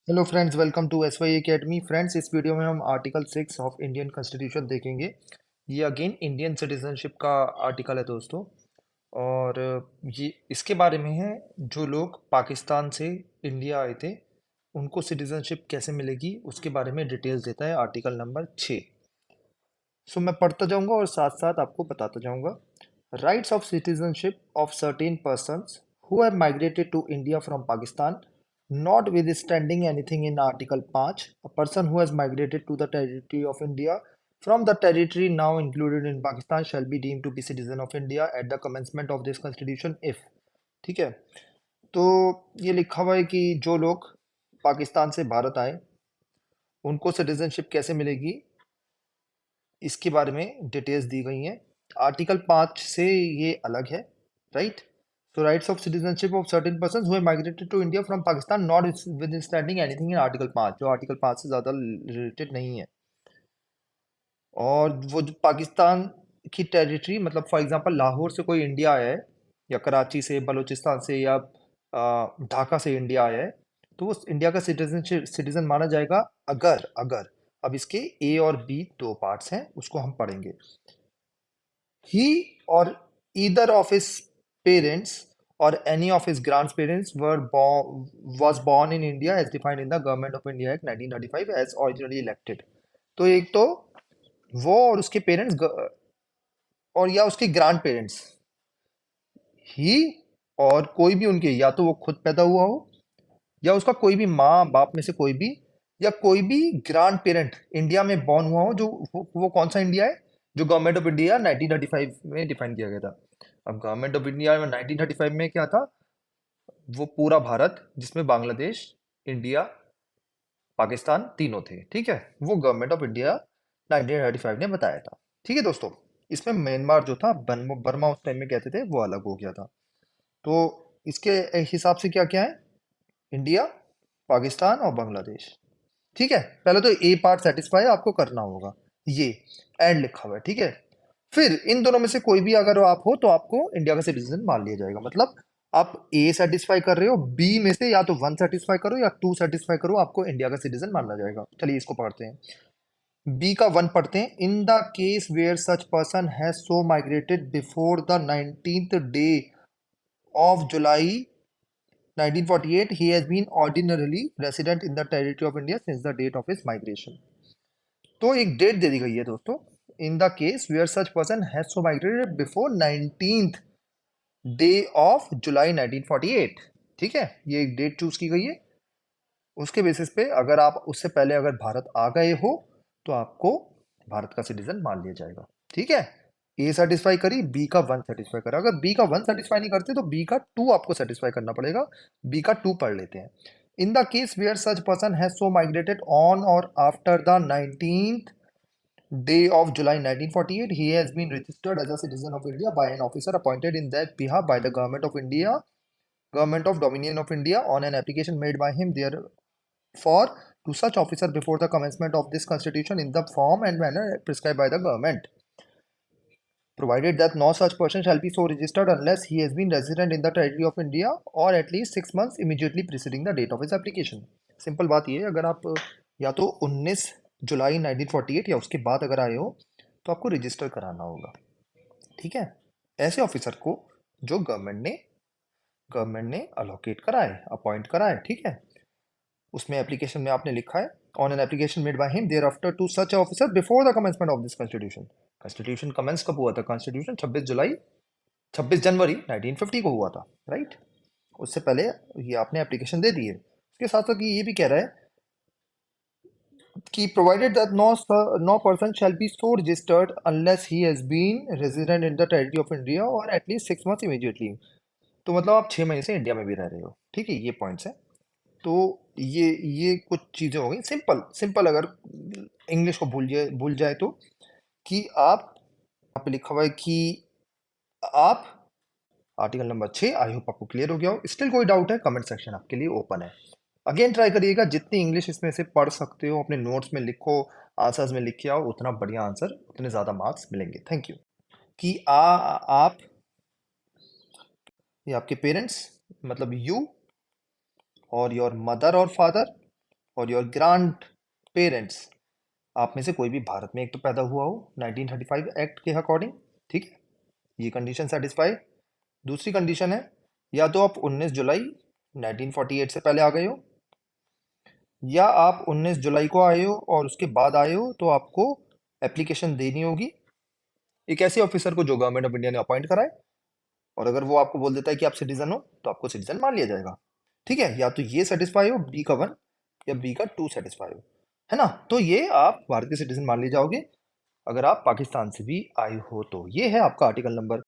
Hello friends, welcome to S Y academy. Friends, इस video में हम आर्टिकल 6 ऑफ इंडियन कॉन्स्टिट्यूशन देखेंगे। ये अगेन इंडियन सिटीजनशिप का आर्टिकल है दोस्तों। और ये इसके बारे में है, जो लोग पाकिस्तान से इंडिया आए थे उनको सिटीजनशिप कैसे मिलेगी उसके बारे में डिटेल्स देता है आर्टिकल नंबर 6। सो मैं पढ़ता जाऊंगा और साथ साथ आपको बताता जाऊंगा। Rights of citizenship of certain persons who have migrated to India from Pakistan, notwithstanding anything in Article 5, a person who has migrated to the territory of India from the territory now included in Pakistan shall be deemed to be citizen of India at the commencement of this constitution if। ठीक है। तो ये लिखा हुआ है कि जो लोग पाकिस्तान से भारत आए उनको सिटीजनशिप कैसे मिलेगी, इसके बारे में डिटेल्स दी गई हैं। आर्टिकल 5 से ये अलग है, right. So rights of citizenship of certain persons who have migrated to India from Pakistan notwithstanding anything in article 5, जो आर्टिकल 5 से ज़्यादा रिलेटेड नहीं है। और वो जो पाकिस्तान की टेरिटरी, मतलब फॉर एग्जांपल लाहौर से कोई इंडिया आया है, या कराची से, बलूचिस्तान से, या ढाका से इंडिया आया है, तो वो इंडिया का सिटीजन माना जाएगा। अगर अगर अब इसके ए और बी दो पार्ट्स हैं, उसको हम पढ़ेंगे। He or either of his parents or any of his grandparents was born in India as defined in the Government of India Act 1935 as originally elected। तो एक तो वो और उसके पेरेंट्स और या उसके ग्रैंड पेरेंट्स, ही और कोई भी उनके, या तो वो खुद पैदा हुआ हो या उसका कोई भी माँ बाप में से कोई भी, या कोई भी ग्रैंड पेरेंट इंडिया में बॉर्न हुआ हो, जो वो कौन सा इंडिया है, जो गवर्नमेंट ऑफ इंडिया 1935 में डिफाइन किया गया था। अब गवर्नमेंट ऑफ इंडिया में 1935 में क्या था, वो पूरा भारत जिसमें बांग्लादेश, इंडिया, पाकिस्तान तीनों थे। ठीक है, वो गवर्नमेंट ऑफ इंडिया 1935 ने बताया था। ठीक है दोस्तों, इसमें म्यांमार जो था, बर्मा उस टाइम में कहते थे, वो अलग हो गया था। तो इसके हिसाब से क्या क्या है, इंडिया, पाकिस्तान और बांग्लादेश। ठीक है, पहले तो ए पार्ट सेटिस्फाई आपको करना होगा, ये एंड लिखा हुआ है। ठीक है, फिर इन दोनों में से कोई भी अगर आप हो तो आपको इंडिया का सिटीजन मान लिया जाएगा। मतलब आप ए सेटिस्फाई कर रहे हो, बी में से या तो वन सेटिस्फाई करो या टू सेटिस्फाई करो, आपको इंडिया का सिटीजन माना जाएगा। चलिए इसको पढ़ते हैं। बी का वन पढ़ते हैं। In the case where such person has so migrated before the 19th day of July 1948, he has been ordinarily resident in the territory of India since the date of his migration। तो एक date दे दी गई है दोस्तों। In the case where such person has so migrated before 19th day of July 1948। ठीक है, ये एक date choose की गई है। उसके बेसिस पे अगर आप उससे पहले अगर भारत आ गए हो तो आपको भारत का सिटीजन मान लिया जाएगा। ठीक है, ए सेटिस्फाई करी, बी का वन सेटिस्फाई करा। अगर बी का वन सेटिस्फाई नहीं करते तो बी का टू आपको सेटिस्फाई करना पड़ेगा। बी का टू पढ़ लेते हैं। In the case where such person has so migrated on or after the 19th day of July 1948, he has been registered as a citizen of India by an officer appointed in that behalf by the Government of India, Government of Dominion of India, on an application made by him therefore to such officer before the commencement of this constitution in the form and manner prescribed by the government, provided that no such person shall be so registered unless he has been resident in the territory of India or at least 6 months immediately preceding the date of his application। Simple बात ये है, अगर आप या तो 19 जुलाई 1948 या उसके बाद अगर आए हो तो आपको रजिस्टर कराना होगा। ठीक है, ऐसे ऑफिसर को जो गवर्नमेंट ने अलोकेट कराए, अपॉइंट कराए। ठीक है, उसमें एप्लीकेशन में आपने लिखा है on an application made by him thereafter to such officer before the commencement of this constitution. Constitution commence कब हुआ था? कॉन्स्टिट्यूशन 26 जनवरी 1950 को हुआ था, राइट। उससे पहले ये आपने एप्लीकेशन दे दी है। उसके साथ साथ ये भी कह रहा है कि provided that no person shall be so registered unless he has been resident in the territory of India और एटलीस्ट 6 months इमीडिएटली। तो मतलब आप 6 महीने से इंडिया में भी रह रहे हो। ठीक है, ये पॉइंट्स हैं। तो ये कुछ चीज़ें हो गई सिंपल सिंपल। अगर इंग्लिश को भूल जाए तो, कि आप, यहाँ पे लिखा हुआ है कि आप, आर्टिकल नंबर 6। आई होप आपको क्लियर हो गया हो। स्टिल कोई डाउट है, कमेंट सेक्शन आपके लिए ओपन है। अगेन ट्राई करिएगा, जितनी इंग्लिश इसमें से पढ़ सकते हो अपने नोट्स में लिखो, आंसर्स में लिख के आओ, उतना बढ़िया आंसर, उतने ज़्यादा मार्क्स मिलेंगे। Thank you. कि आप, ये आपके पेरेंट्स, मतलब यू और योर मदर और फादर और योर ग्रांड पेरेंट्स, आप में से कोई भी भारत में एक तो पैदा हुआ हो 1935 एक्ट के अकॉर्डिंग, ठीक है, ये कंडीशन सेटिस्फाई। दूसरी कंडीशन है, या तो आप 19 जुलाई 1948 से पहले आ गए हो, या आप 19 जुलाई को आए हो और उसके बाद आए हो, तो आपको एप्लीकेशन देनी होगी एक ऐसे ऑफिसर को जो गवर्नमेंट ऑफ इंडिया ने अपॉइंट कराए, और अगर वो आपको बोल देता है कि आप सिटीजन हो, तो आपको सिटीजन मान लिया जाएगा। ठीक है, या तो ये सेटिस्फाई हो बी का 1 या बी का 2 सेटिस्फाई हो, है ना, तो ये आप भारत के सिटीजन मान लिए जाओगे अगर आप पाकिस्तान से भी आए हो। तो ये है आपका आर्टिकल नंबर